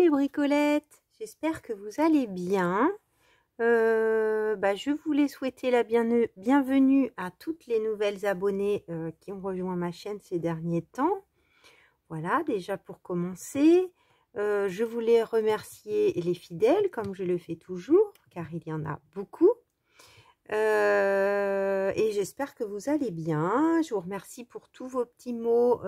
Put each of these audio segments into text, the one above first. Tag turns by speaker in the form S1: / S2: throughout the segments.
S1: mes bricolettes, j'espère que vous allez bien. Je voulais souhaiter la bienvenue à toutes les nouvelles abonnées qui ont rejoint ma chaîne ces derniers temps. Voilà, déjà pour commencer, je voulais remercier les fidèles comme je le fais toujours, car il y en a beaucoup. Et j'espère que vous allez bien. Je vous remercie pour tous vos petits mots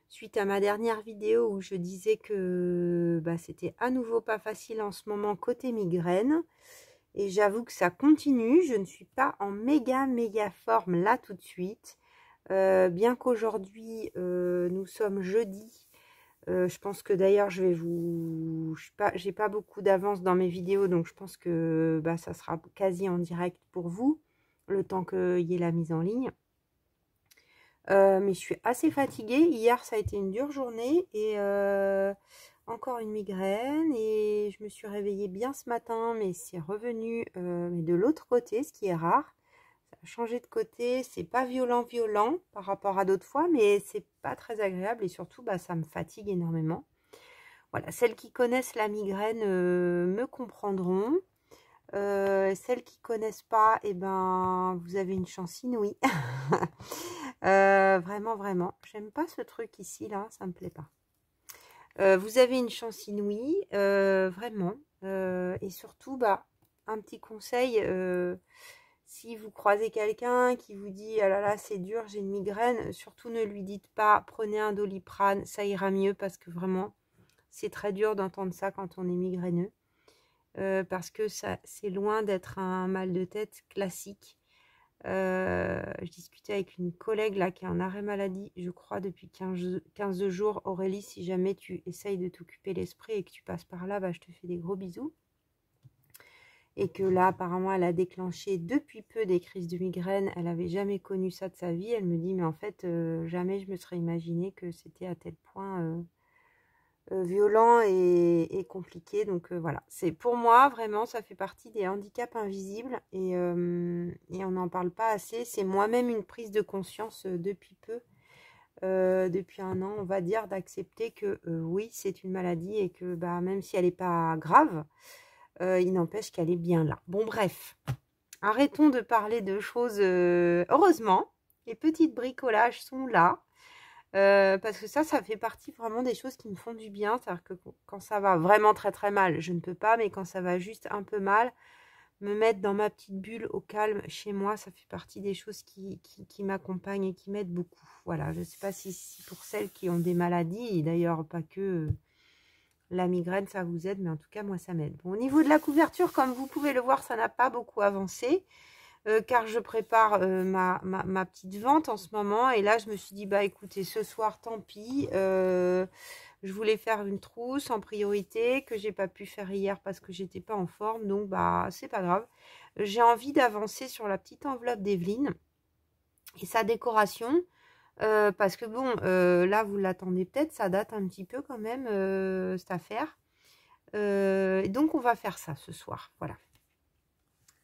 S1: suite à ma dernière vidéo où je disais que c'était à nouveau pas facile en ce moment côté migraine. Et j'avoue que ça continue. Je ne suis pas en méga forme là tout de suite. Bien qu'aujourd'hui nous sommes jeudi. Je pense que d'ailleurs je vais j'ai pas beaucoup d'avance dans mes vidéos, donc je pense que ça sera quasi en direct pour vous, le temps qu'il y ait la mise en ligne. Mais je suis assez fatiguée. Hier ça a été une dure journée et encore une migraine, et je me suis réveillée bien ce matin, mais c'est revenu mais de l'autre côté, ce qui est rare. Ça a changé de côté, c'est pas violent par rapport à d'autres fois, mais c'est pas très agréable et surtout ça me fatigue énormément. Voilà, celles qui connaissent la migraine me comprendront. Celles qui connaissent pas, vous avez une chance inouïe. Vraiment, j'aime pas ce truc ici là, ça me plaît pas. Vous avez une chance inouïe, vraiment. Et surtout, un petit conseil, si vous croisez quelqu'un qui vous dit ah là là c'est dur, j'ai une migraine, surtout ne lui dites pas prenez un Doliprane, ça ira mieux, parce que vraiment c'est très dur d'entendre ça quand on est migraineux, parce que c'est loin d'être un mal de tête classique. Je discutais avec une collègue là qui est en arrêt maladie, je crois depuis 15 jours. Aurélie, si jamais tu essayes de t'occuper l'esprit et que tu passes par là, je te fais des gros bisous. Et que là apparemment elle a déclenché depuis peu des crises de migraine. Elle n'avait jamais connu ça de sa vie. Elle me dit mais en fait jamais je me serais imaginé que c'était à tel point violent et compliqué. Donc voilà, c'est pour moi vraiment, ça fait partie des handicaps invisibles, et on n'en parle pas assez. C'est moi-même une prise de conscience depuis peu, depuis 1 an on va dire, d'accepter que oui c'est une maladie, et que même si elle n'est pas grave, il n'empêche qu'elle est bien là. Bon bref, arrêtons de parler de choses. Heureusement les petites bricolages sont là. Parce que ça fait partie vraiment des choses qui me font du bien. C'est-à-dire que quand ça va vraiment très mal, je ne peux pas, mais quand ça va juste un peu mal, me mettre dans ma petite bulle au calme chez moi, ça fait partie des choses qui m'accompagnent et qui m'aident beaucoup. Voilà, je ne sais pas si pour celles qui ont des maladies, et d'ailleurs pas que la migraine ça vous aide, mais en tout cas moi ça m'aide. Bon, au niveau de la couverture, comme vous pouvez le voir, ça n'a pas beaucoup avancé. Car je prépare ma petite vente en ce moment, et là je me suis dit écoutez, ce soir tant pis, je voulais faire une trousse en priorité que j'ai pas pu faire hier parce que j'étais pas en forme, donc c'est pas grave. J'ai envie d'avancer sur la petite enveloppe d'Evelyne et sa décoration, parce que bon, là vous l'attendez peut-être, ça date un petit peu quand même cette affaire, donc on va faire ça ce soir, voilà.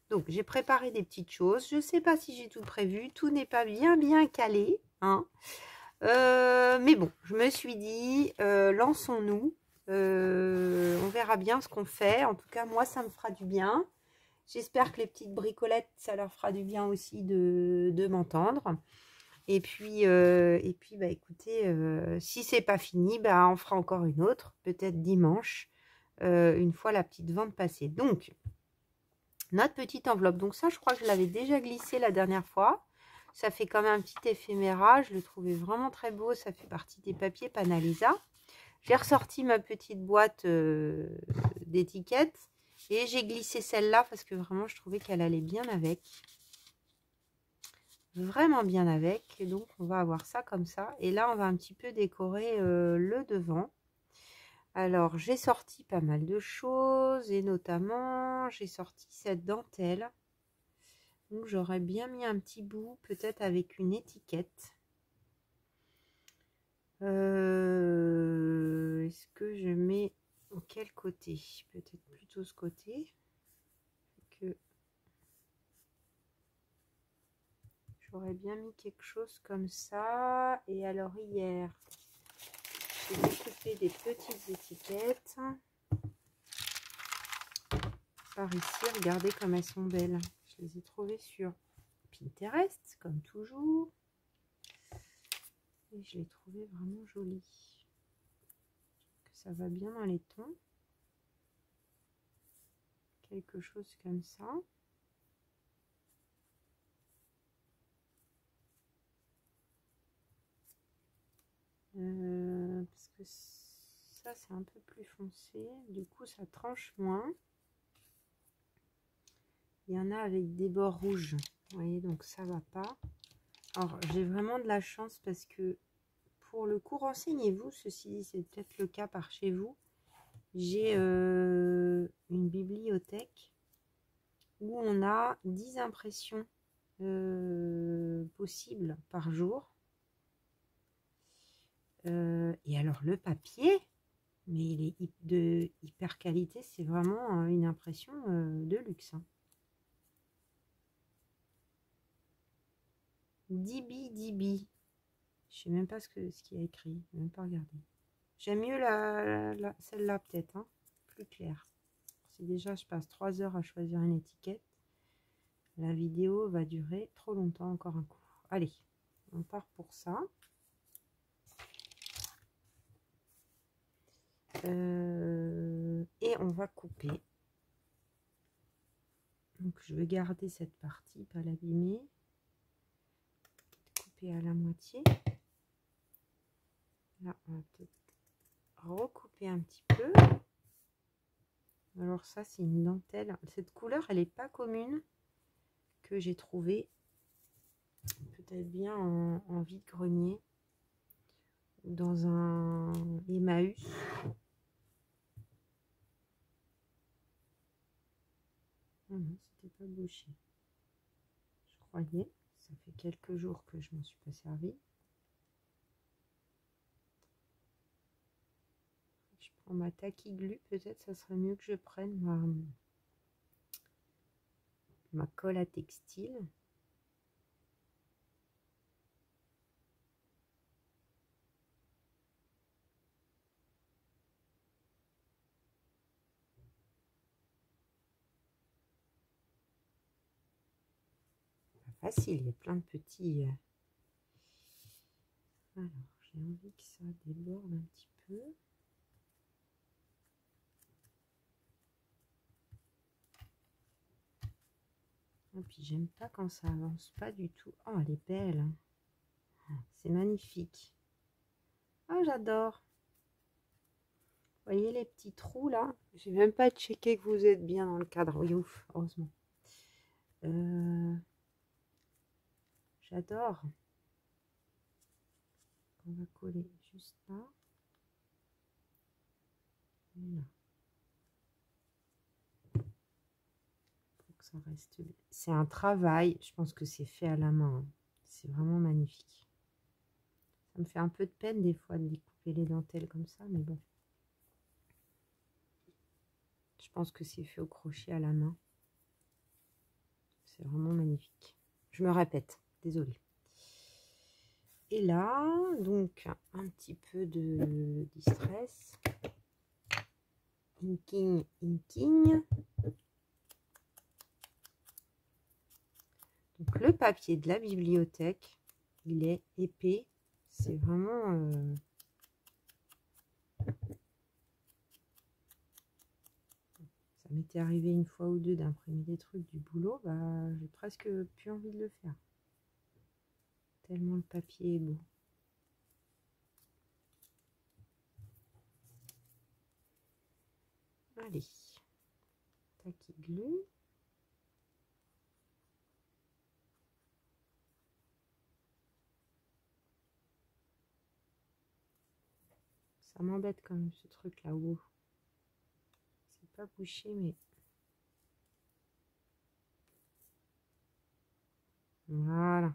S1: Donc, j'ai préparé des petites choses. Je ne sais pas si j'ai tout prévu. Tout n'est pas bien calé, hein. Mais bon, je me suis dit, lançons-nous. On verra bien ce qu'on fait. En tout cas, moi, ça me fera du bien. J'espère que les petites bricolettes, ça leur fera du bien aussi de m'entendre. Et puis, écoutez, si c'est pas fini, on fera encore une autre. Peut-être dimanche, une fois la petite vente passée. Donc, notre petite enveloppe, donc ça je crois que je l'avais déjà glissé la dernière fois. Ça fait quand même un petit éphéméra, je le trouvais vraiment très beau. Ça fait partie des papiers Panalisa. J'ai ressorti ma petite boîte d'étiquettes et j'ai glissé celle-là parce que vraiment je trouvais qu'elle allait bien avec, vraiment bien avec. Et donc on va avoir ça comme ça, et là on va un petit peu décorer le devant. Alors, j'ai sorti pas mal de choses, et notamment, j'ai sorti cette dentelle. Donc, j'aurais bien mis un petit bout, peut-être avec une étiquette. Est-ce que je mets quel côté? Peut-être plutôt ce côté. Que j'aurais bien mis quelque chose comme ça. Et alors, hier, je vais découper des petites étiquettes. Par ici, regardez comme elles sont belles. Je les ai trouvées sur Pinterest, comme toujours. Et je les trouvais vraiment jolies. Ça va bien dans les tons. Quelque chose comme ça. Parce que ça, c'est un peu plus foncé. Du coup, ça tranche moins. Il y en a avec des bords rouges. Vous voyez, donc ça va pas. Alors, j'ai vraiment de la chance parce que, pour le coup, renseignez-vous. Ceci, c'est peut-être le cas par chez vous. J'ai une bibliothèque où on a 10 impressions possibles par jour. Et alors, le papier, mais il est de hyper qualité. C'est vraiment une impression de luxe. Hein. Dibi. Je sais même pas ce qu'il y a écrit. Je vais même pas regarder. J'aime mieux celle-là peut-être. Hein, plus claire. Si déjà je passe 3 heures à choisir une étiquette, la vidéo va durer trop longtemps encore un coup. Allez, on part pour ça. Et on va couper. Donc je vais garder cette partie, pas l'abîmer. Couper à la moitié. Là, on va peut-être recouper un petit peu. Alors ça, c'est une dentelle. Cette couleur, elle n'est pas commune, que j'ai trouvée peut-être bien en vide-grenier ou dans un Emmaüs. Ah non, c'était pas bouché. Je croyais. Ça fait quelques jours que je m'en suis pas servi. Je prends ma taquiglu. Peut-être ça serait mieux que je prenne ma colle à textile. Pas facile, il y a plein de petits... Alors, j'ai envie que ça déborde un petit peu. Et puis j'aime pas quand ça avance pas du tout. Oh, elle est belle. C'est magnifique. Ah, j'adore. Vous voyez les petits trous là? J'ai même pas checké que vous êtes bien dans le cadre. Oui, ouf, heureusement. J'adore. On va coller juste là. Voilà. Pour que ça reste. C'est un travail. Je pense que c'est fait à la main. C'est vraiment magnifique. Ça me fait un peu de peine des fois de découper les dentelles comme ça, mais bon. Je pense que c'est fait au crochet à la main. C'est vraiment magnifique. Je me répète, désolée. Et là, donc, un petit peu de distress. Inking. Donc, le papier de la bibliothèque, il est épais. C'est vraiment... Ça m'était arrivé une fois ou deux d'imprimer des trucs du boulot. Bah, j'ai presque plus envie de le faire. Tellement le papier est beau. Allez. Taquiglu. Ça m'embête quand même ce truc là-haut. C'est pas bouché, mais... Voilà.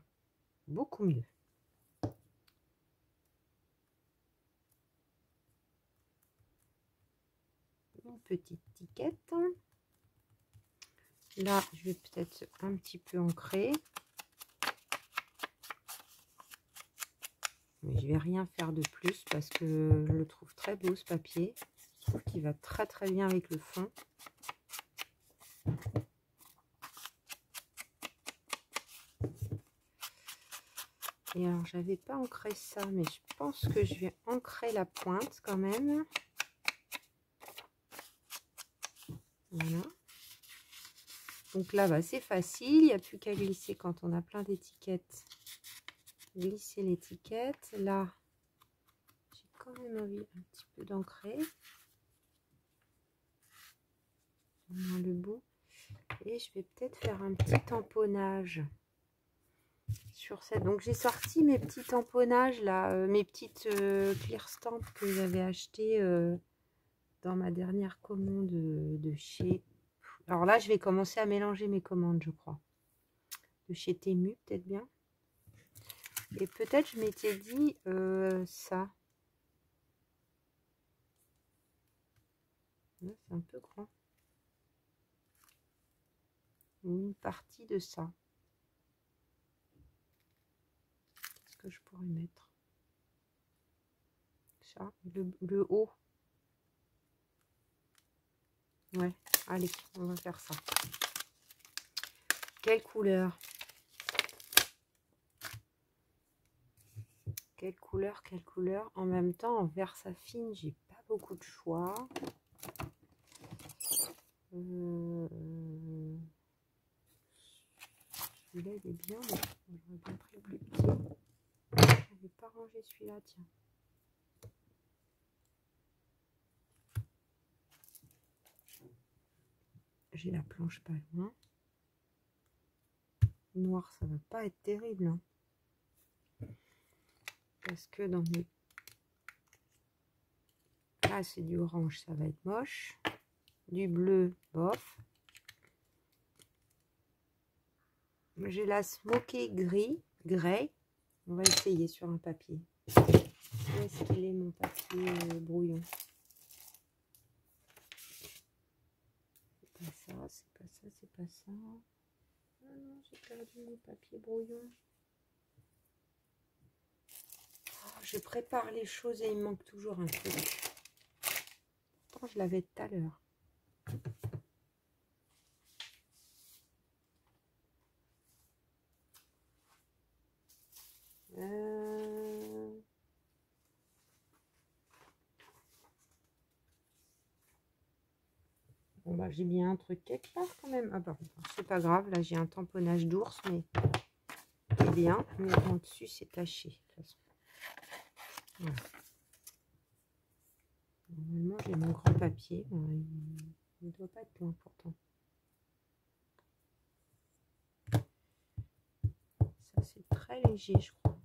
S1: Beaucoup mieux. Une petite étiquette. Là, je vais peut-être un petit peu ancrer. Mais je vais rien faire de plus parce que je le trouve très beau ce papier. Je trouve qu'il va très très bien avec le fond. Et alors j'avais pas ancré ça, mais je pense que je vais ancrer la pointe quand même. Voilà. Donc là, bah, c'est facile, il n'y a plus qu'à glisser quand on a plein d'étiquettes. Glisser l'étiquette. Là, j'ai quand même envie un petit peu d'ancrer. Le bout. Et je vais peut-être faire un petit tamponnage sur cette. Donc j'ai sorti mes petits tamponnages là, mes petites clear stamps que j'avais achetées dans ma dernière commande de chez. Alors là, je vais commencer à mélanger mes commandes, je crois. De chez Temu, peut-être bien. Et peut-être je m'étais dit ça. C'est un peu grand. Une partie de ça. Qu'est-ce que je pourrais mettre? Ça, le haut. Ouais, allez, on va faire ça. Quelle couleur? Quelle couleur? Quelle couleur? En même temps, en vert saphine, j'ai pas beaucoup de choix. Celui-là, il est bien, mais j'aurais bien pris le plus petit. Je n'avais pas rangé celui-là, tiens. J'ai la planche pas loin. Noir, ça va pas être terrible. Hein. Parce que dans mes... Là, c'est du orange, ça va être moche. Du bleu, bof. J'ai la smoky gris, grey. On va essayer sur un papier. Où est-ce qu'il est mon papier brouillon? C'est pas ça, c'est pas ça, c'est pas ça. Ah non, j'ai perdu mon papier brouillon. Oh, je prépare les choses et il me manque toujours un truc. Pourtant, je l'avais tout à l'heure. Bon bah j'ai bien un truc quelque part quand même. Ah bah c'est pas grave, là j'ai un tamponnage d'ours, mais c'est bien. Mais en dessus c'est taché de toute façon. Voilà. Normalement j'ai mon grand papier. Il ne doit pas être loin pourtant. Ça c'est très léger je crois.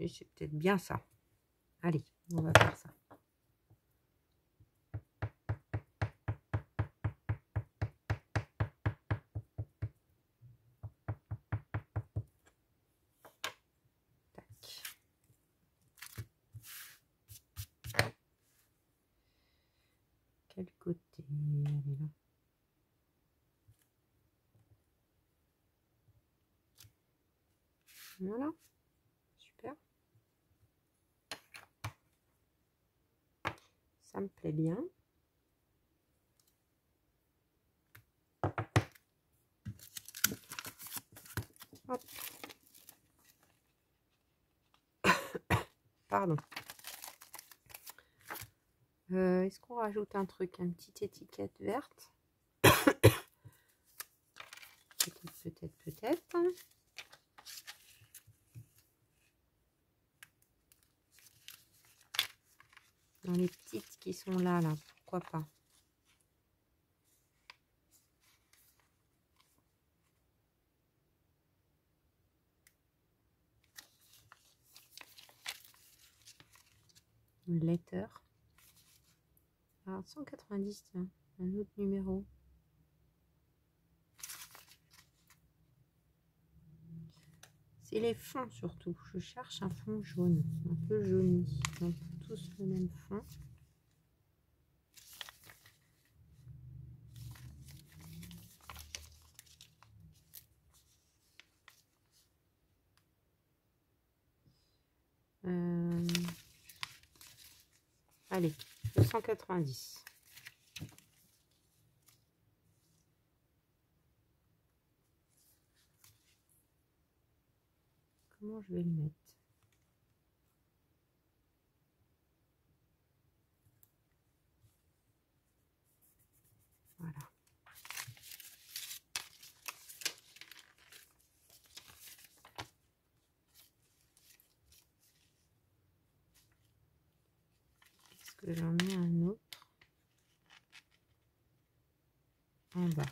S1: C'est peut-être bien ça. Allez, on va faire ça. Tac. Quel côté elle est là? Voilà. Super. Ça me plaît bien. Hop. Pardon. Est-ce qu'on rajoute un truc, une petite étiquette verte? Peut-être. Dans les petites qui sont là, pourquoi pas. Une letter. Alors 190, tiens, un autre numéro. C'est les fonds surtout. Je cherche un fond jaune, un peu jauni. Donc tous le même fond. Allez, 290. Comment je vais le mettre? Voilà. Est-ce que j'en mets un autre en bas?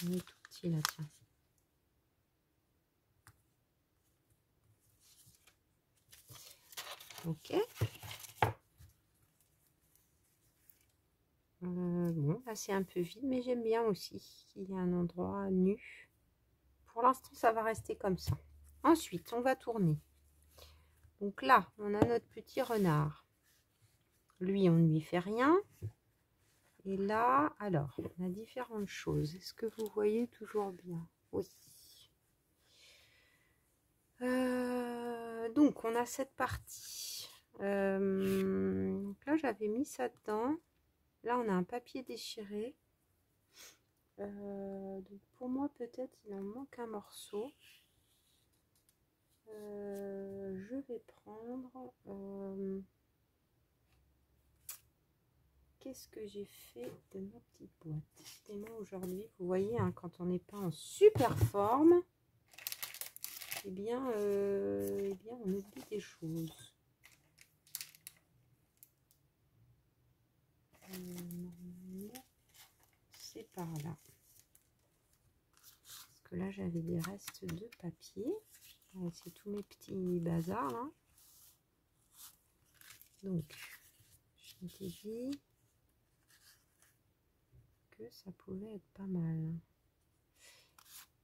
S1: Il est tout petit là, tiens. Ok. Bon, là c'est un peu vide, mais j'aime bien aussi qu'il y ait un endroit nu. Pour l'instant, ça va rester comme ça. Ensuite, on va tourner. Donc là, on a notre petit renard. Lui, on ne lui fait rien. Et là, alors, on a différentes choses. Est-ce que vous voyez toujours bien? Oui. Donc, on a cette partie. Donc là, j'avais mis ça dedans. Là, on a un papier déchiré. Donc pour moi, peut-être, il en manque un morceau. Je vais prendre... qu'est-ce que j'ai fait de ma petite boîte? Décidément, aujourd'hui, vous voyez, hein, quand on n'est pas en super forme, eh bien, on oublie des choses. C'est par là. Parce que là, j'avais des restes de papier. C'est tous mes petits bazars, là. Donc, je m'étais dit que ça pouvait être pas mal.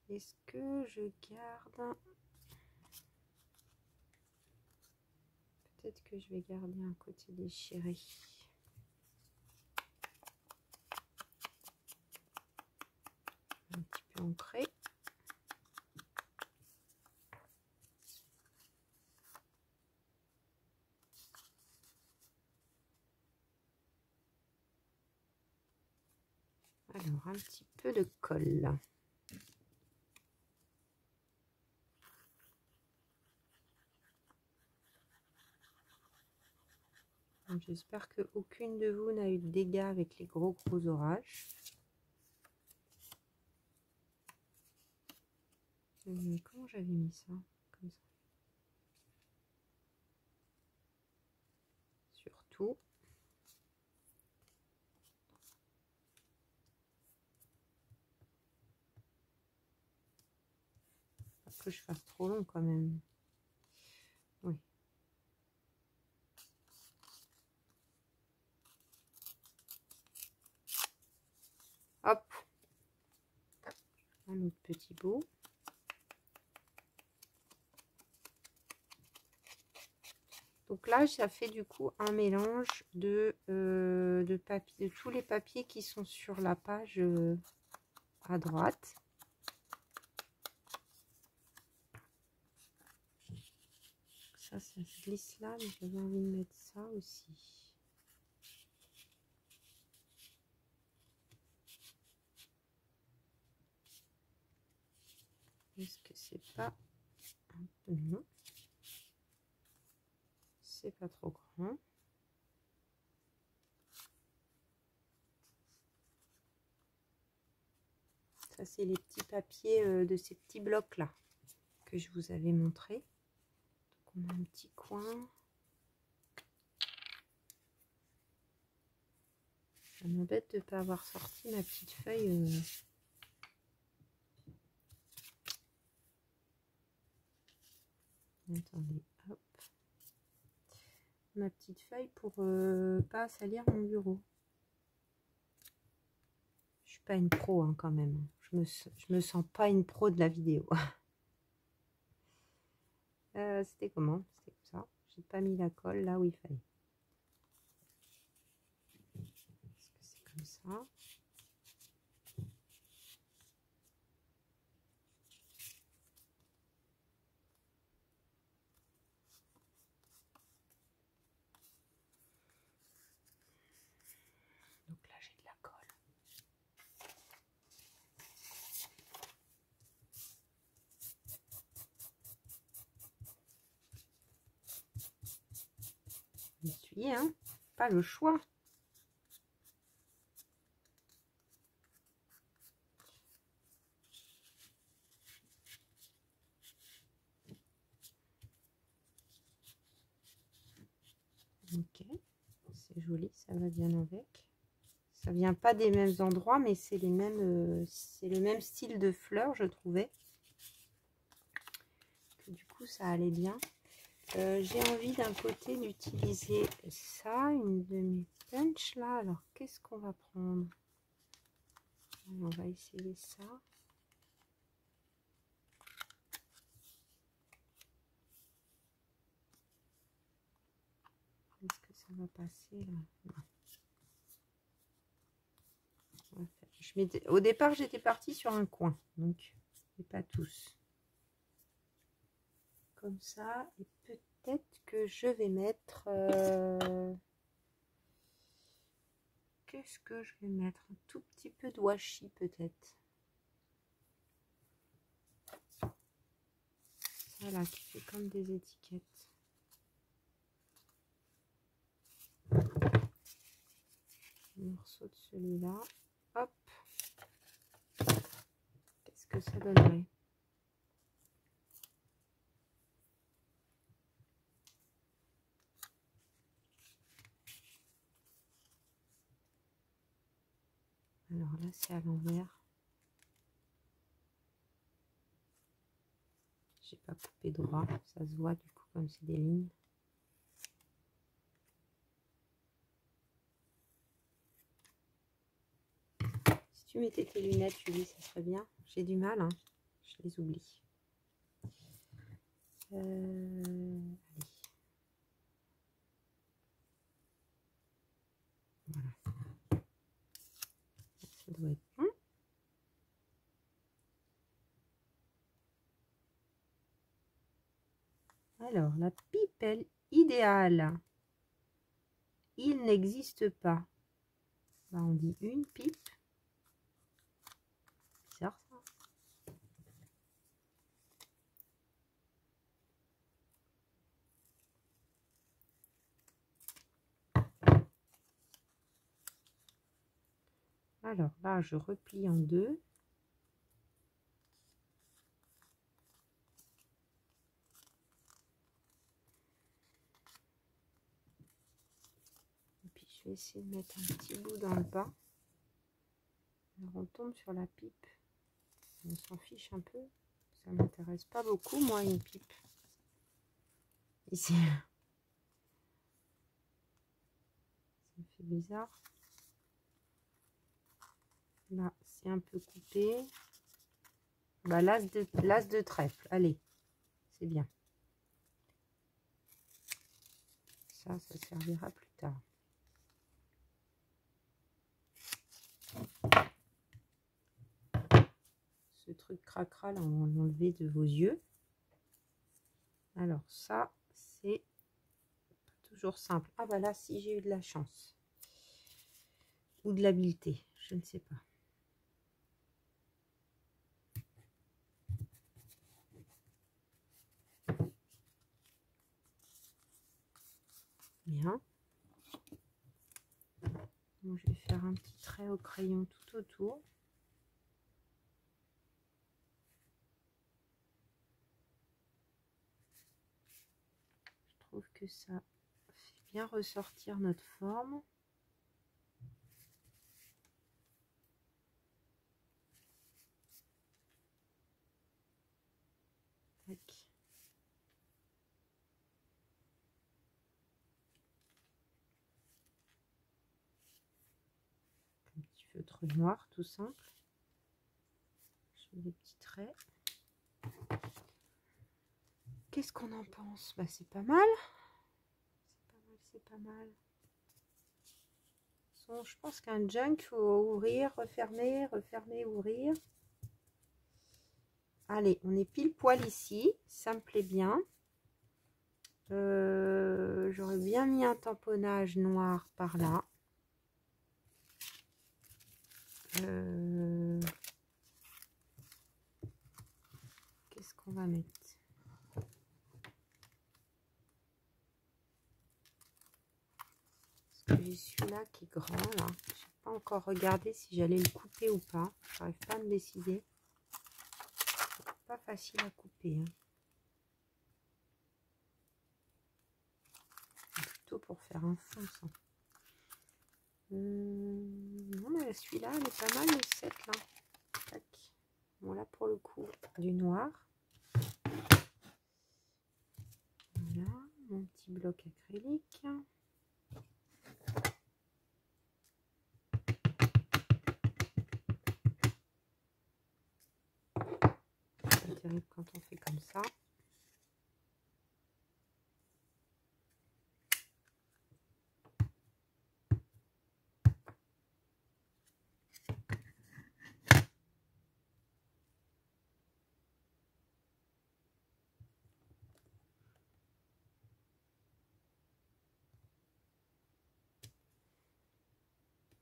S1: Est-ce que je garde... Peut-être que je vais garder un côté déchiré. Un petit peu ancré. Alors, un petit peu de colle. J'espère qu'aucune de vous n'a eu de dégâts avec les gros orages. Comment j'avais mis ça? Comme ça. Surtout. Pas que je fasse trop long quand même. Oui. Hop. Un autre petit bout. Donc là, ça fait du coup un mélange de papier, de tous les papiers qui sont sur la page à droite. Ça se glisse là, mais j'avais envie de mettre ça aussi. Est-ce que c'est pas un peu... Non. C'est pas trop grand. Ça, c'est les petits papiers de ces petits blocs là que je vous avais montré. Donc, on a un petit coin. Ça m'embête de ne pas avoir sorti ma petite feuille. Attendez, hop. Ma petite feuille pour pas salir mon bureau. Je suis pas une pro hein, quand même. Je me sens pas une pro de la vidéo. C'était comment? C'était comme ça. J'ai pas mis la colle là où il fallait. Est-ce que c'est comme ça? essuyer, hein. Pas le choix. Ok, c'est joli, ça va bien avec. Ça vient pas des mêmes endroits, mais c'est les mêmes, c'est le même style de fleurs, je trouvais. Que du coup, ça allait bien. J'ai envie d'un côté d'utiliser ça, une de mes punch là. Alors, qu'est-ce qu'on va prendre? On va essayer ça. Est-ce que ça va passer là? Non. Au départ, j'étais partie sur un coin, donc et pas tous. Comme ça, et peut-être que je vais mettre... qu'est-ce que je vais mettre? Un tout petit peu de washi peut-être. Voilà, qui fait comme des étiquettes. Un morceau de celui-là. Hop. Qu'est-ce que ça donnerait? Alors là, c'est à l'envers. J'ai pas coupé droit. Ça se voit du coup comme c'est des lignes. Si tu mettais tes lunettes, Julie, ça serait bien. J'ai du mal, hein. Je les oublie. Allez. Voilà. Ça doit être bon. Alors, la pipelle idéale. Il n'existe pas. Là, on dit une pipe. Bizarre ça. Alors là, je replie en deux. Et puis je vais essayer de mettre un petit bout dans le bas. Alors on tombe sur la pipe. On s'en fiche un peu. Ça m'intéresse pas beaucoup, moi, une pipe. Ici. Ça fait bizarre. Là, c'est un peu coupé. Bah, l'as de trèfle. Allez, c'est bien. Ça servira plus tard. Ce truc cracra, là, on va l'enlever de vos yeux. Alors, ça, c'est pas toujours simple. Ah, bah là, si j'ai eu de la chance. Ou de l'habileté, je ne sais pas. Bien. Donc, je vais faire un petit trait au crayon tout autour. Je trouve que ça fait bien ressortir notre forme. Tac. Un petit feutre noir tout simple. Je fais des petits traits. Qu'est-ce qu'on en pense? Bah, c'est pas mal. C'est pas mal. Je pense qu'un junk, faut ouvrir, refermer, refermer, ouvrir. Allez, on est pile poil ici. Ça me plaît bien. J'aurais bien mis un tamponnage noir par là. Qu'est-ce qu'on va mettre? Parce que j'ai celui-là qui est grand là. Je n'ai pas encore regardé si j'allais le couper ou pas. Je n'arrive pas à me décider. C'est pas facile à couper. Hein. Plutôt pour faire un fond ça. Non mais celui-là elle est pas mal le 7 là. Tac. Bon là pour le coup du noir. Voilà mon petit bloc acrylique. C'est terrible quand on fait comme ça.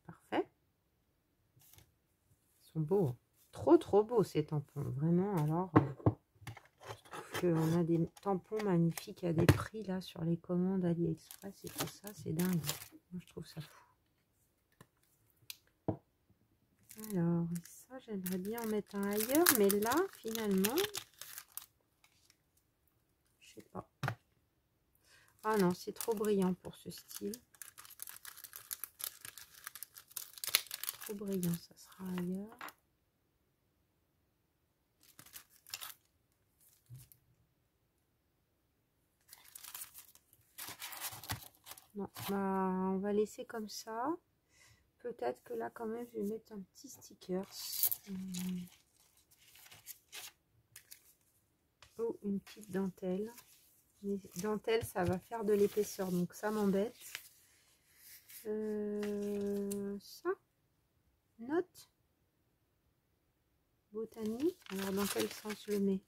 S1: Parfait. Ils sont beaux. Trop beaux ces tampons. Vraiment, alors, je trouve qu'on a des tampons magnifiques à des prix là sur les commandes AliExpress et tout ça. C'est dingue. Moi, je trouve ça fou. Alors, ça, j'aimerais bien en mettre un ailleurs. Mais là, finalement, je sais pas. Ah non, c'est trop brillant pour ce style. Trop brillant, ça sera ailleurs. Non, bah, on va laisser comme ça. Peut-être que là, quand même, je vais mettre un petit sticker. Oh, une petite dentelle. Mais dentelle, ça va faire de l'épaisseur, donc ça m'embête. Ça, note botanique. Alors, dans quel sens je le mets?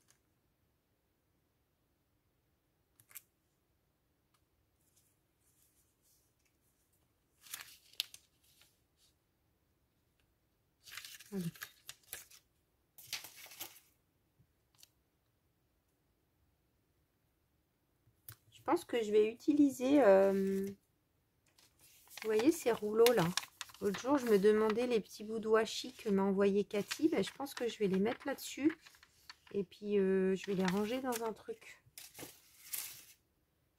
S1: Allez. Je pense que je vais utiliser, vous voyez ces rouleaux là. L'autre jour, je me demandais les petits bouts de washi que m'a envoyé Cathy. Ben, je pense que je vais les mettre là-dessus. Et puis, je vais les ranger dans un truc.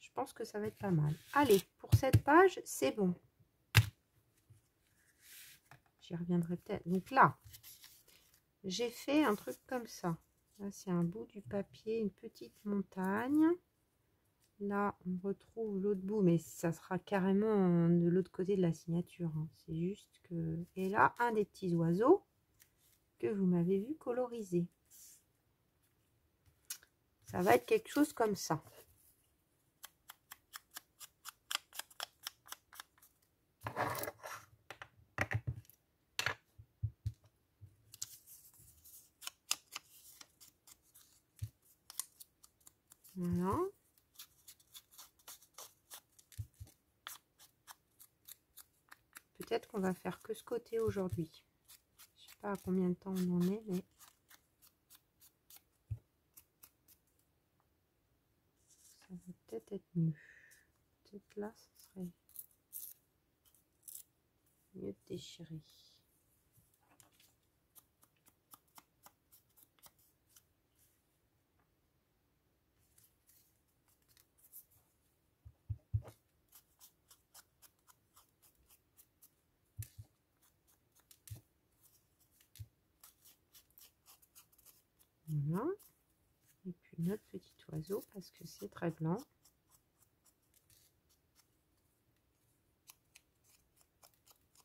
S1: Je pense que ça va être pas mal. Allez, pour cette page, c'est bon. J'y reviendrai peut-être. Donc là, j'ai fait un truc comme ça. Là, c'est un bout du papier, une petite montagne. Là, on retrouve l'autre bout, mais ça sera carrément de l'autre côté de la signature. Hein. C'est juste que... Et là, un des petits oiseaux que vous m'avez vu coloriser. Ça va être quelque chose comme ça. Voilà. Peut-être qu'on va faire que ce côté aujourd'hui. Je sais pas à combien de temps on en est, mais ça va peut-être être mieux. Peut-être là, ce serait mieux de déchirer. Voilà. Et puis notre petit oiseau parce que c'est très blanc.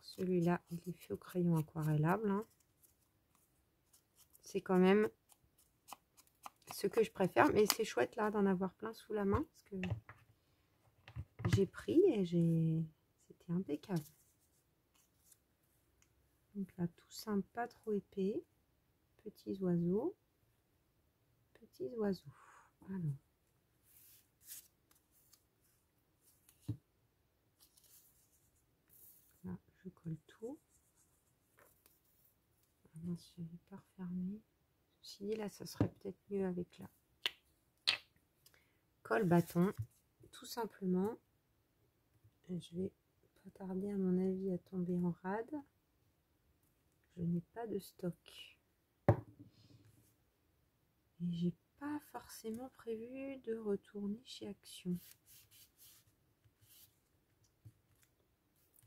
S1: Celui-là, il est fait au crayon aquarellable. Hein. C'est quand même ce que je préfère, mais c'est chouette là d'en avoir plein sous la main parce que j'ai pris et c'était impeccable. Donc là, tout simple, pas trop épais. Petits oiseaux. Petits oiseaux. Alors. Là, je colle tout. Ah mince, je n'avais pas refermé. Ceci dit, là, ça serait peut-être mieux avec la colle bâton. Tout simplement. Et je vais pas tarder, à mon avis, à tomber en rade. Je n'ai pas de stock. Et j'ai pas forcément prévu de retourner chez Action.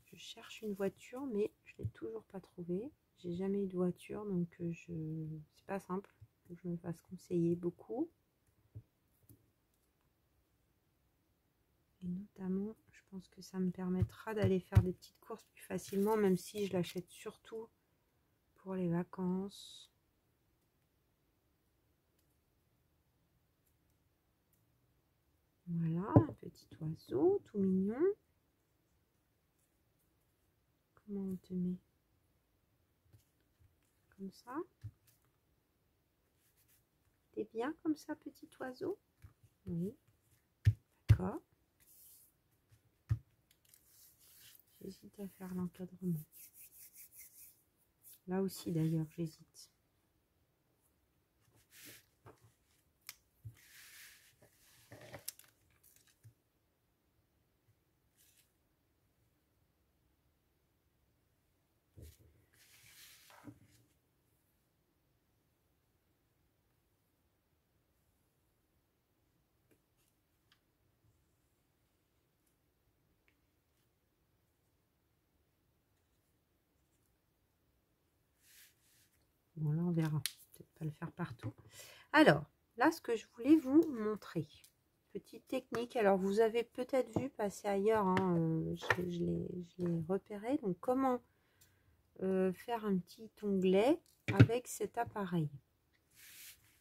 S1: Je cherche une voiture, mais je l'ai toujours pas trouvée. J'ai jamais eu de voiture, donc c'est pas simple. Faut que je me fasse conseiller beaucoup. Et notamment, je pense que ça me permettra d'aller faire des petites courses plus facilement, même si je l'achète surtout pour les vacances. Voilà, un petit oiseau tout mignon. Comment on te met? Comme ça. T'es bien comme ça, petit oiseau? Oui. D'accord. J'hésite à faire l'encadrement. Là aussi, d'ailleurs, j'hésite. Bon, là, on verra. Peut-être pas le faire partout. Alors, là, ce que je voulais vous montrer. Petite technique. Alors, vous avez peut-être vu passer ailleurs. Hein, je l'ai repéré. Donc, comment faire un petit onglet avec cet appareil.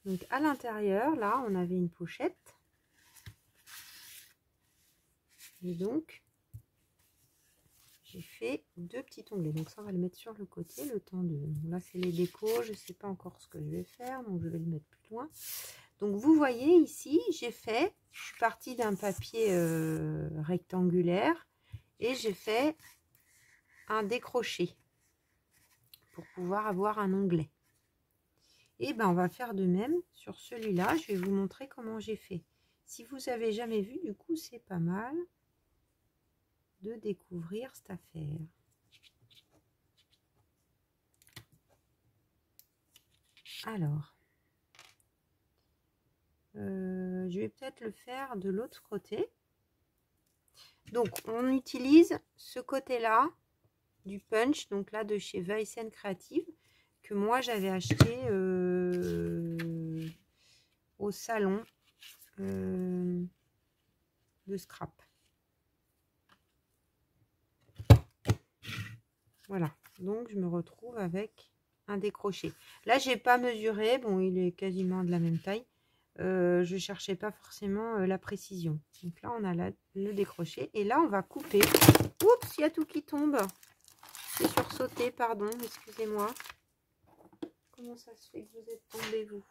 S1: Donc, à l'intérieur, là, on avait une pochette. Et donc, j'ai fait deux petits onglets. Donc, ça, on va le mettre sur le côté. Le temps de... Là, c'est les décos. Je ne sais pas encore ce que je vais faire. Donc, je vais le mettre plus loin. Donc, vous voyez ici, je suis partie d'un papier rectangulaire et j'ai fait un décroché pour pouvoir avoir un onglet. Et ben, on va faire de même sur celui-là. Je vais vous montrer comment j'ai fait. Si vous avez jamais vu, du coup, c'est pas mal de découvrir cette affaire. Alors, je vais peut-être le faire de l'autre côté. Donc, on utilise ce côté-là du punch, donc là de chez Weissen Creative, que moi j'avais acheté au salon de scrap. Voilà, donc je me retrouve avec un décroché. Là, j'ai pas mesuré, bon, il est quasiment de la même taille. Je cherchais pas forcément la précision. Donc là, on a le décroché. Et là, on va couper. Oups, il y a tout qui tombe. J'ai sursauté, pardon, excusez-moi. Comment ça se fait que vous êtes tombé, vous?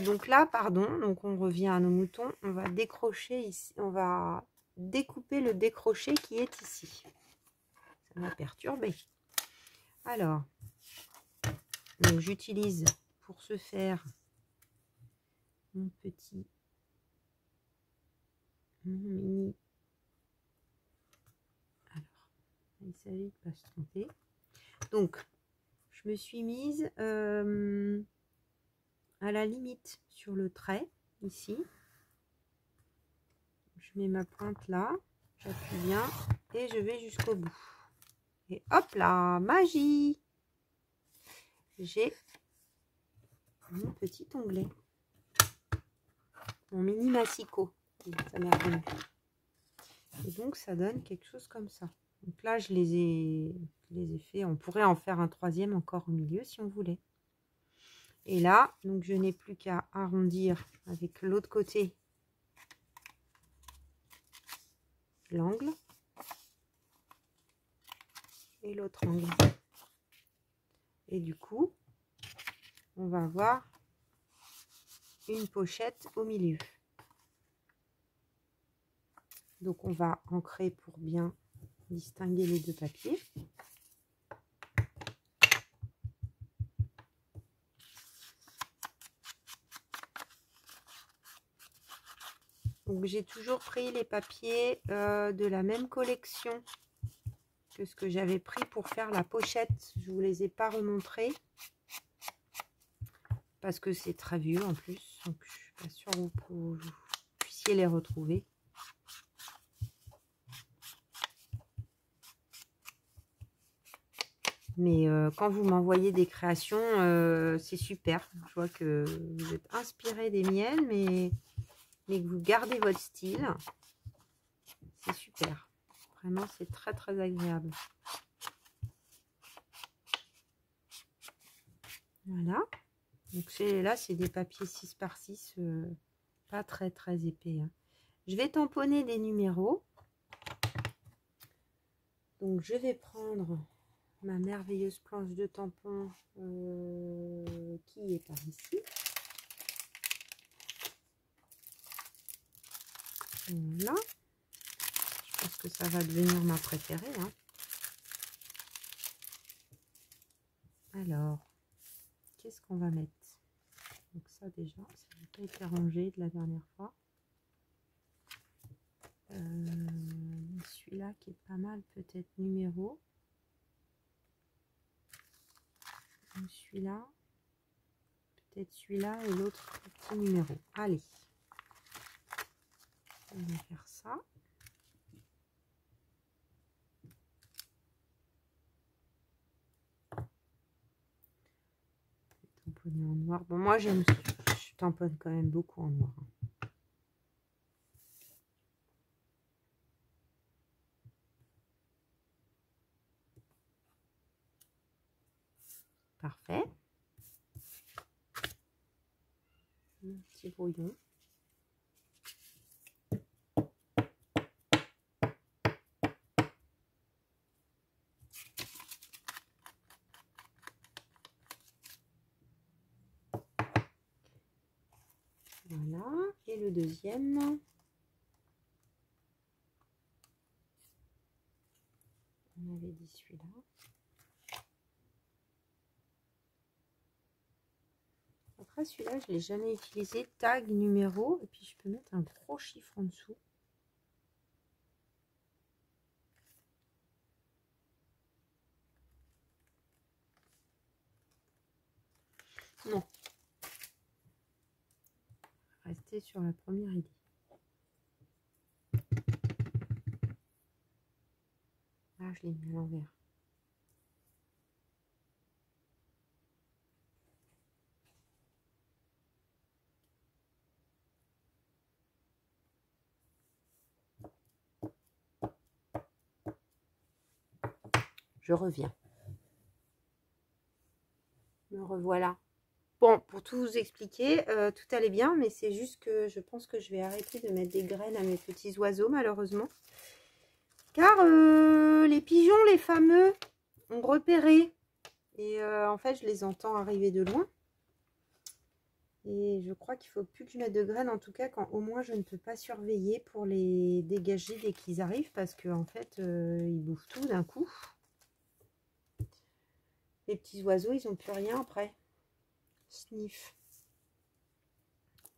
S1: Donc là, pardon, donc on revient à nos moutons. On va décrocher ici. On va découper le décroché qui est ici. Ça m'a perturbé. Alors, j'utilise pour ce faire mon mini. Alors, il s'agit de ne pas se tromper. Donc, je me suis mise à la limite sur le trait, ici. Je mets ma pointe là, j'appuie bien et je vais jusqu'au bout. Et hop là, magie! J'ai mon petit onglet. Mon mini massicot. Ça m'est revenu. Et donc, ça donne quelque chose comme ça. Donc là, je les ai fait. On pourrait en faire un troisième encore au milieu si on voulait. Et là, donc je n'ai plus qu'à arrondir avec l'autre côté l'angle et l'autre angle. Et du coup, on va avoir une pochette au milieu. Donc on va ancrer pour bien distinguer les deux papiers. Donc j'ai toujours pris les papiers de la même collection que ce que j'avais pris pour faire la pochette. Je vous les ai pas remontrés parce que c'est très vieux en plus, donc je suis pas sûre que vous puissiez les retrouver. Mais quand vous m'envoyez des créations, c'est super. Je vois que vous êtes inspiré des miennes, mais que vous gardez votre style. C'est super. Vraiment, c'est très, très agréable. Voilà. Donc là, c'est des papiers 6 par 6, pas très, très épais. Hein. Je vais tamponner des numéros. Donc, je vais prendre ma merveilleuse planche de tampon qui est par ici. Voilà. Je pense que ça va devenir ma préférée. Hein. Alors, qu'est-ce qu'on va mettre? Donc ça déjà, ça n'a pas été rangé de la dernière fois. Celui-là qui est pas mal, peut-être numéro. Celui-là, peut-être celui-là et l'autre petit numéro. Allez, on va faire ça. Tamponner en noir. Bon, moi je tamponne quand même beaucoup en noir. Parfait. Un petit brouillon. Voilà. Et le deuxième. On avait dit celui-là. Après celui-là, je ne l'ai jamais utilisé. Tag, numéro. Et puis je peux mettre un gros chiffre en dessous. Non. Rester sur la première idée. Ah, je l'ai mis à l'envers. Je reviens. Me revoilà. Bon, pour tout vous expliquer, tout allait bien, mais c'est juste que je pense que je vais arrêter de mettre des graines à mes petits oiseaux, malheureusement. Car les pigeons, les fameux, ont repéré. Et en fait, je les entends arriver de loin. Et je crois qu'il ne faut plus que je mette de graines, en tout cas, quand au moins je ne peux pas surveiller pour les dégager dès qu'ils arrivent, parce qu'en fait, ils bouffent tout d'un coup. Les petits oiseaux, ils n'ont plus rien après. Sniff.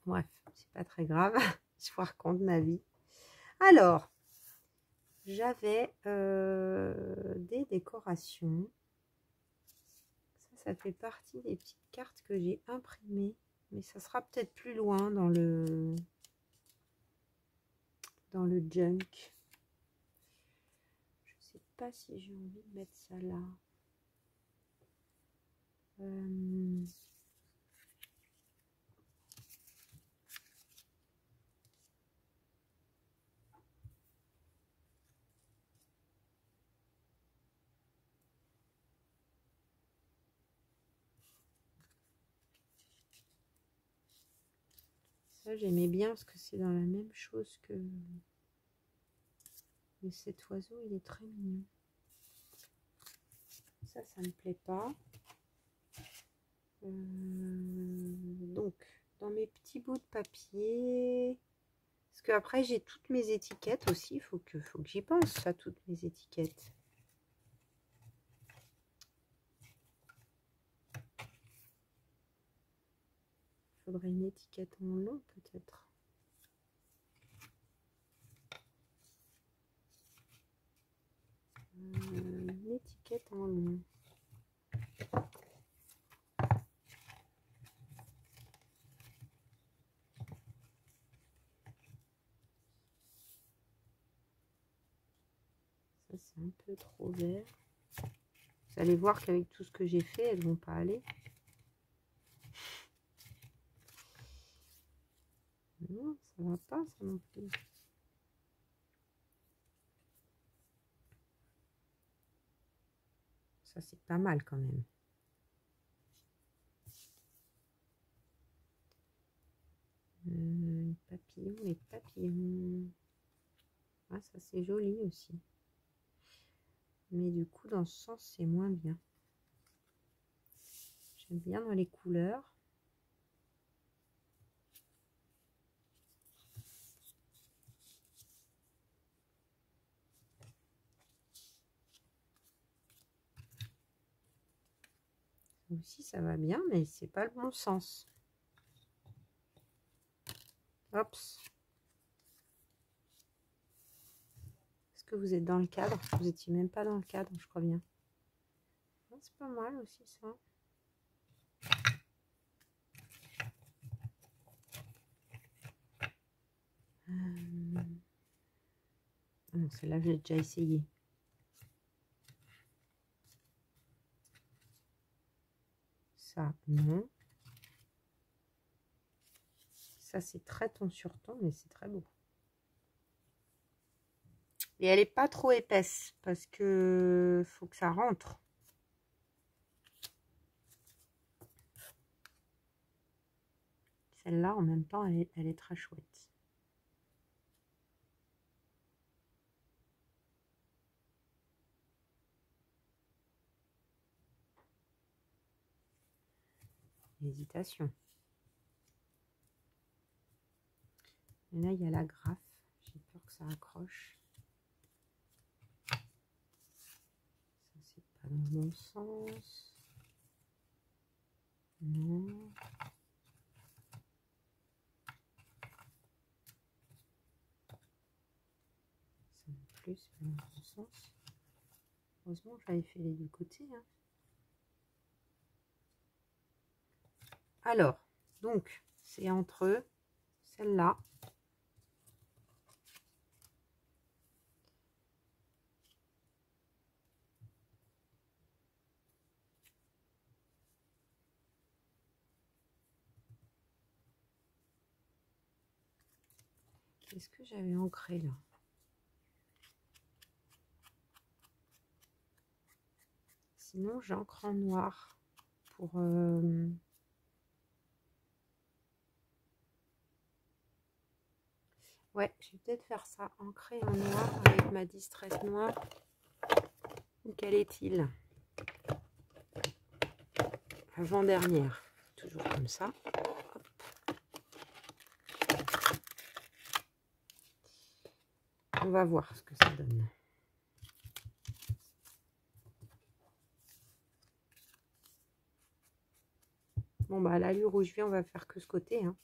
S1: Bref, c'est pas très grave. Je vous raconte ma vie. Alors, j'avais des décorations. Ça fait partie des petites cartes que j'ai imprimées. Mais ça sera peut-être plus loin dans le junk. Je sais pas si j'ai envie de mettre ça là. Ça, j'aimais bien parce que c'est dans la même chose que... Mais cet oiseau, il est très mignon. Ça me plaît pas. Donc, dans mes petits bouts de papier... Parce qu'après, j'ai toutes mes étiquettes aussi. Il faut que j'y pense, à toutes mes étiquettes. Il faudrait une étiquette en long, peut-être. étiquette en long. Ça, c'est un peu trop vert. Vous allez voir qu'avec tout ce que j'ai fait, elles vont pas aller. Non, ça va pas, ça non plus. Ça, c'est pas mal quand même. Les papillons. Ah, ça, c'est joli aussi. Mais du coup, dans ce sens, c'est moins bien. J'aime bien dans les couleurs. Ça aussi, ça va bien, mais c'est pas le bon sens. Hop. Est-ce que vous êtes dans le cadre? Vous étiez même pas dans le cadre, je crois bien. C'est pas mal aussi, ça. Ah non, celle-là, j'ai déjà essayé. Ça, non. Ça, c'est très ton sur ton, mais c'est très beau. Et elle n'est pas trop épaisse, parce que faut que ça rentre. Celle-là, en même temps, elle est très chouette. Hésitation. Et là, il y a la grappe. J'ai peur que ça accroche. Ça, c'est pas dans le bon sens. Non. Ça non plus, c'est pas dans le bon sens. Heureusement, j'avais fait les deux côtés. Hein. Alors, donc, c'est entre celle-là. Qu'est-ce que j'avais ancré là? Sinon, j'encre en noir pour... Ouais, je vais peut-être faire ça, ancré en noir avec ma distress noire. Où quelle est-il? Avant-dernière. Toujours comme ça. Hop. On va voir ce que ça donne. Bon, bah, à l'allure où je viens, on va faire que ce côté. Hein.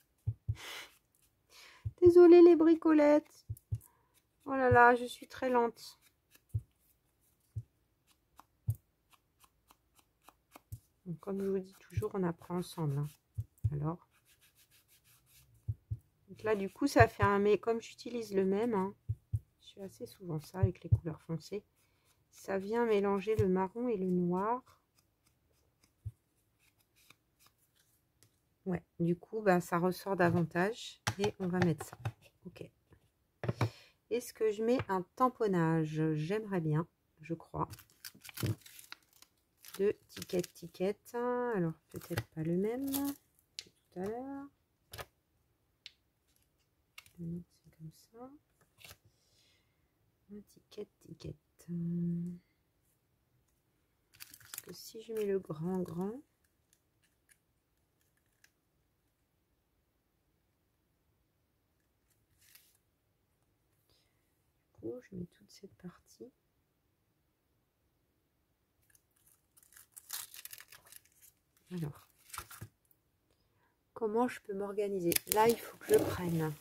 S1: Désolée les bricolettes. Oh là là, je suis très lente. Donc, comme je vous dis toujours, on apprend ensemble. Hein. Alors. Donc là, du coup, ça fait un... Mais comme j'utilise le même, hein, je fais assez souvent ça avec les couleurs foncées. Ça vient mélanger le marron et le noir. Ouais, du coup, bah, ça ressort davantage. Et on va mettre ça. Ok. Est-ce que je mets un tamponnage? J'aimerais bien, je crois. De ticket. Alors, peut-être pas le même que tout à l'heure. C'est comme ça. Un ticket. Parce que si je mets le grand, je mets toute cette partie. Alors, comment je peux m'organiser? Là, il faut que je prenne.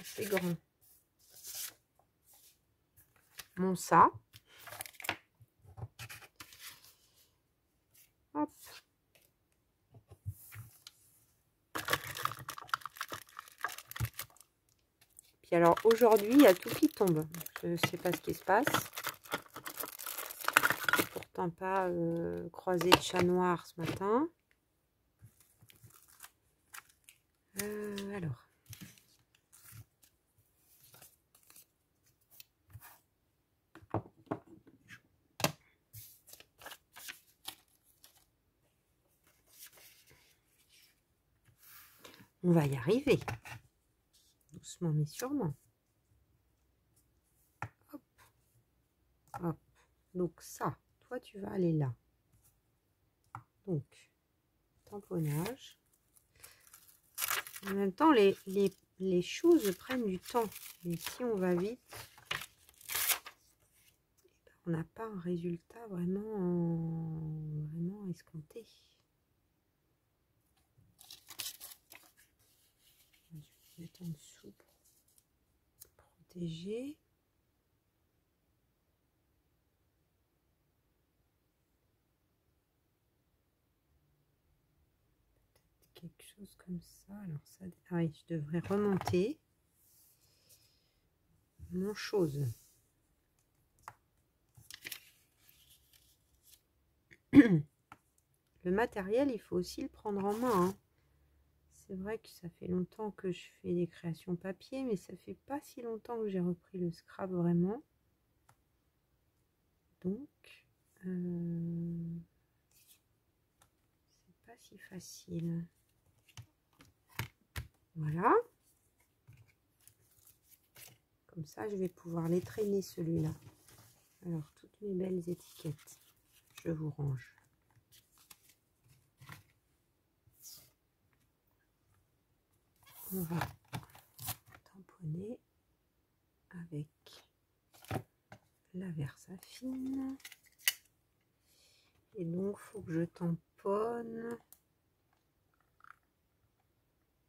S1: C'est grand. mon ça. Hop. Puis alors aujourd'hui, il y a tout qui tombe. Je ne sais pas ce qui se passe. Je n'ai pourtant pas croisé de chat noir ce matin. Alors. On va y arriver. Doucement mais sûrement. Hop. Hop. Donc ça, toi tu vas aller là. Donc, tamponnage. En même temps, les choses prennent du temps. Mais si on va vite, on n'a pas un résultat vraiment escompté. Je vais mettre en dessous pour protéger. Quelque chose comme ça. Alors ça, ah oui, je devrais remonter mon chose. Le matériel, il faut aussi le prendre en main, hein. C'est vrai que ça fait longtemps que je fais des créations papier, mais ça fait pas si longtemps que j'ai repris le scrap vraiment. Donc, c'est pas si facile. Voilà. Comme ça, je vais pouvoir les traîner celui-là. Alors, toutes mes belles étiquettes, je vous range. On va tamponner avec la Versafine. Et donc, il faut que je tamponne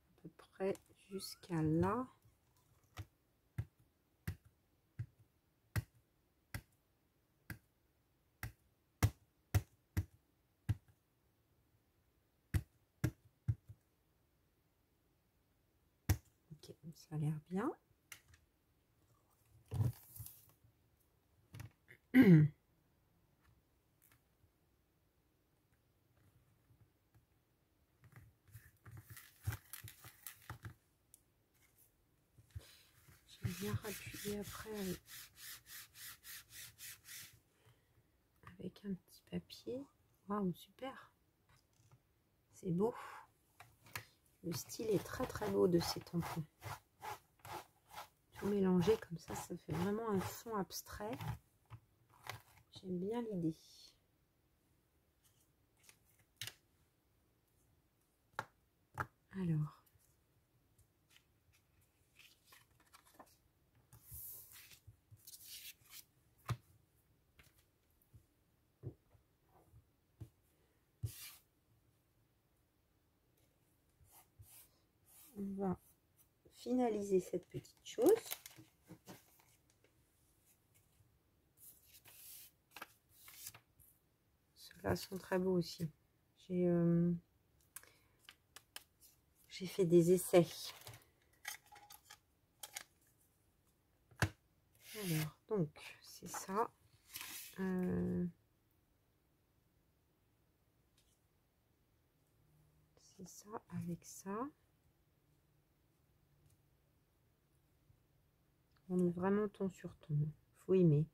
S1: à peu près jusqu'à là. Ok, ça a l'air bien. J'aime bien rappuyer après avec un petit papier. Waouh, super! C'est beau. Le style est très très beau de ces tampons. Tout mélanger comme ça fait vraiment un fond abstrait. J'aime bien l'idée. Alors. On va finaliser cette petite chose. Ceux-là sont très beaux aussi. J'ai fait des essais. Alors, donc, c'est ça. C'est ça avec ça. On est vraiment ton sur ton. Faut aimer.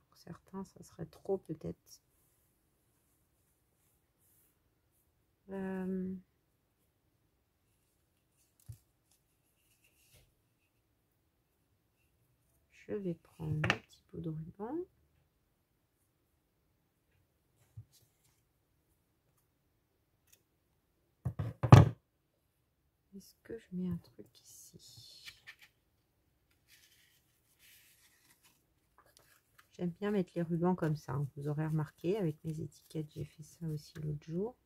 S1: Pour certains, ça serait trop peut-être. Je vais prendre un petit bout de ruban. Est-ce que je mets un truc ici? J'aime bien mettre les rubans comme ça. Vous aurez remarqué, avec mes étiquettes, j'ai fait ça aussi l'autre jour.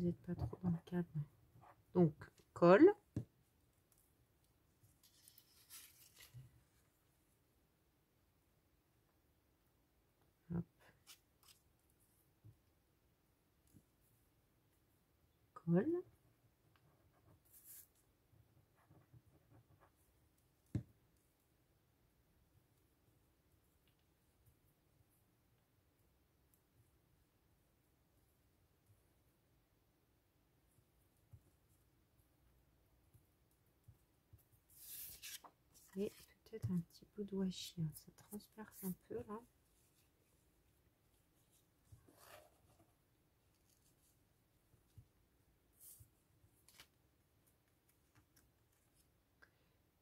S1: vous n'êtes pas trop dans le cadre. Donc, colle. Hop. Colle. Et peut-être un petit bout de washi, hein. Ça transperce un peu là.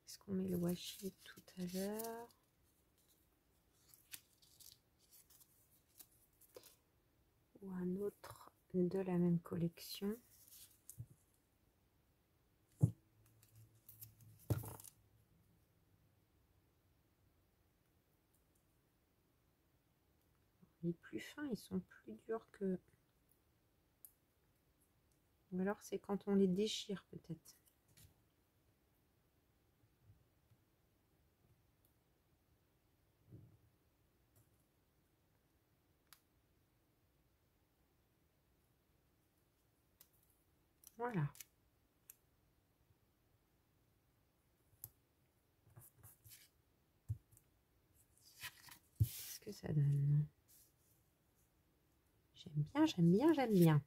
S1: Est-ce qu'on met le washi tout à l'heure? Ou un autre de la même collection? Les plus fins, ils sont plus durs que... Ou alors c'est quand on les déchire peut-être. Voilà. Qu'est-ce que ça donne? J'aime bien, j'aime bien, j'aime bien.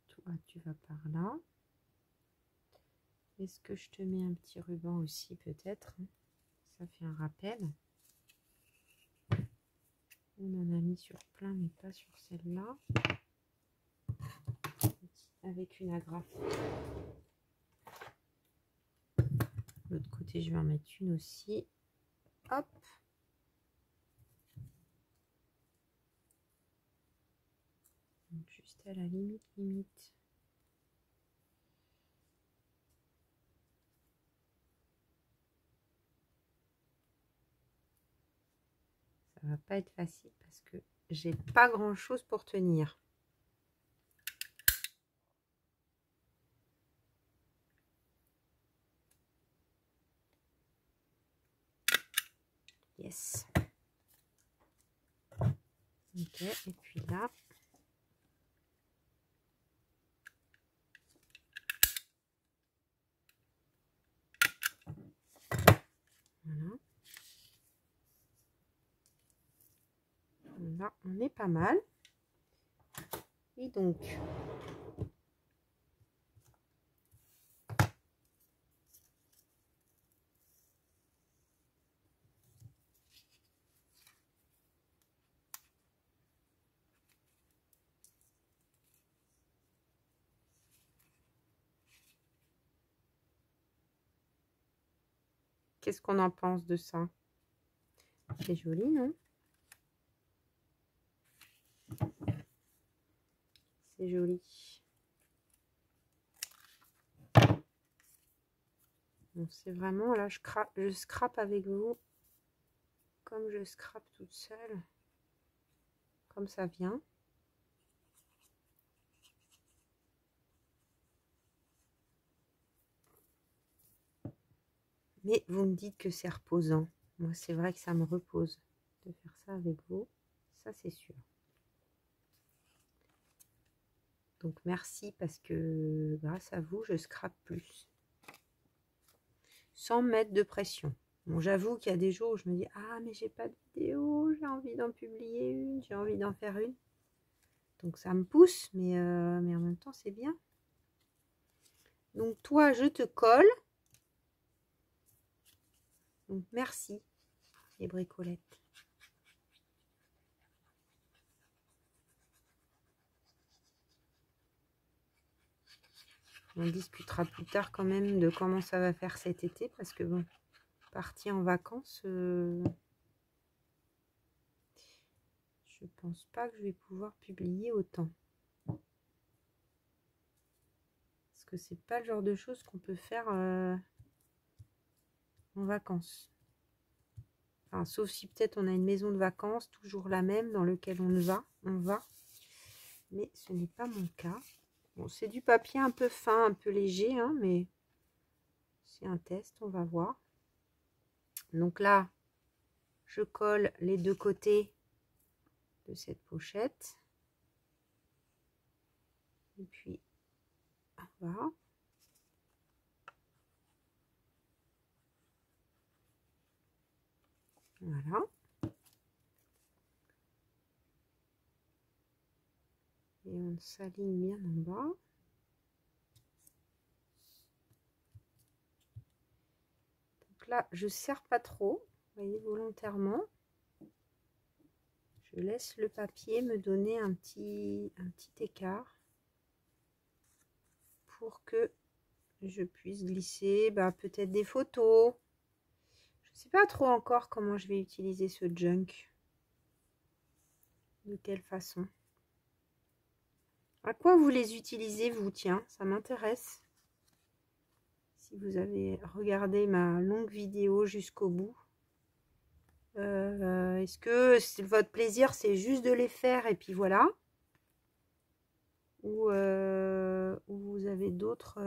S1: Toi, tu vas par là. Est-ce que je te mets un petit ruban aussi peut-être? Ça fait un rappel. On en a mis sur plein, mais pas sur celle-là. Avec une agrafe. De l'autre côté, je vais en mettre une aussi. Hop. Donc, juste à la limite. Ça va pas être facile parce que j'ai pas grand chose pour tenir. Yes. Ok, et puis là. Voilà. Là, on est pas mal. Et donc, qu'est-ce qu'on en pense de ça? C'est joli, non? C'est joli. Bon, c'est vraiment, là, je scrape avec vous, comme je scrape toute seule, comme ça vient. Mais vous me dites que c'est reposant. Moi, c'est vrai que ça me repose de faire ça avec vous. Ça, c'est sûr. Donc, merci parce que grâce à vous, je scrape plus. Sans mettre de pression. Bon, j'avoue qu'il y a des jours où je me dis « Ah, mais j'ai pas de vidéo, j'ai envie d'en publier une, j'ai envie d'en faire une. » Donc, ça me pousse, mais en même temps, c'est bien. Donc, toi, je te colle. Donc, merci, les bricolettes. On discutera plus tard quand même de comment ça va faire cet été, parce que bon, partir en vacances, je pense pas que je vais pouvoir publier autant. Parce que c'est pas le genre de choses qu'on peut faire en vacances. Enfin, sauf si peut-être on a une maison de vacances, toujours la même, dans laquelle on va. mais ce n'est pas mon cas. Bon, c'est du papier un peu fin, un peu léger, hein, mais c'est un test, on va voir. Donc là, je colle les deux côtés de cette pochette. Et puis, voilà. Voilà. Et on s'aligne bien en bas. Donc là, je ne serre pas trop, vous voyez, volontairement. Je laisse le papier me donner un petit écart pour que je puisse glisser peut-être des photos. Je ne sais pas trop encore comment je vais utiliser ce junk. De quelle façon. À quoi vous les utilisez, vous? Tiens, ça m'intéresse. Si vous avez regardé ma longue vidéo jusqu'au bout. Est-ce que votre plaisir, c'est juste de les faire et puis voilà? Ou vous avez d'autres...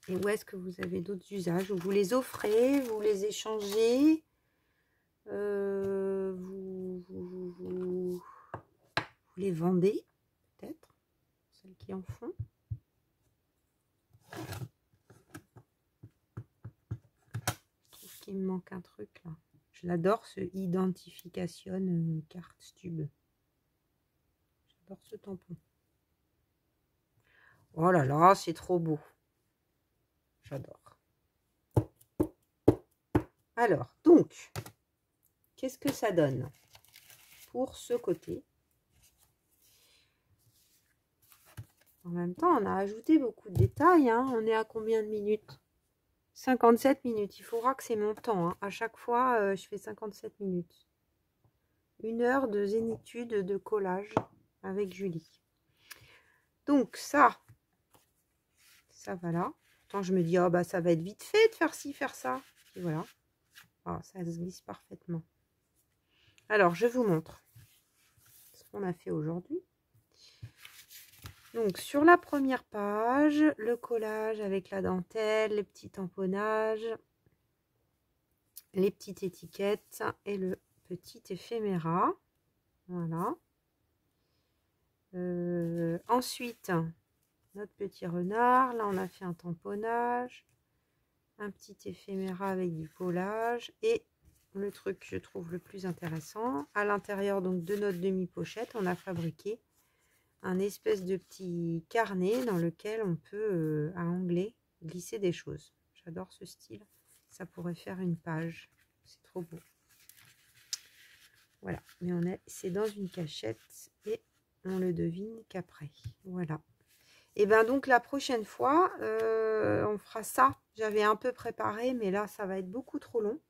S1: Et où est-ce que vous avez d'autres usages? Vous les offrez, vous les échangez, vous les vendez, peut-être, celles qui en font. Je trouve qu'il me manque un truc là. Je l'adore, ce Identification Carte Tube. J'adore ce tampon. Oh là là, c'est trop beau. J'adore. Alors, donc, qu'est-ce que ça donne pour ce côté? En même temps, on a ajouté beaucoup de détails. Hein. On est à combien de minutes? 57 minutes. Il faudra que c'est mon temps. Hein. À chaque fois, je fais 57 minutes. 1 heure de zénitude de collage avec Julie. Donc, ça va là. Quand je me dis, oh, ça va être vite fait de faire ci, faire ça. Et voilà. Oh, ça se glisse parfaitement. Alors, je vous montre ce qu'on a fait aujourd'hui. Donc, sur la première page, le collage avec la dentelle, les petits tamponnages, les petites étiquettes et le petit éphéméra. Voilà. Ensuite, notre petit renard. Là, on a fait un tamponnage, un petit éphéméra avec du collage et le truc que je trouve le plus intéressant, à l'intérieur donc de notre demi-pochette, on a fabriqué un espèce de petit carnet dans lequel on peut, à onglet, glisser des choses. J'adore ce style. Ça pourrait faire une page. C'est trop beau. Voilà. Mais c'est dans une cachette et on le devine qu'après. Voilà. Et bien donc la prochaine fois, on fera ça. J'avais un peu préparé, mais là, ça va être beaucoup trop long.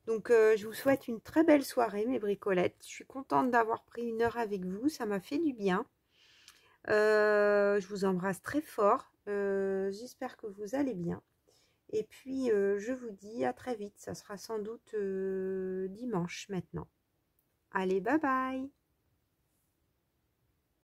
S1: Donc, je vous souhaite une très belle soirée, mes bricolettes. Je suis contente d'avoir pris 1 heure avec vous. Ça m'a fait du bien. Je vous embrasse très fort. J'espère que vous allez bien. Et puis, je vous dis à très vite. Ça sera sans doute dimanche maintenant. Allez, bye bye!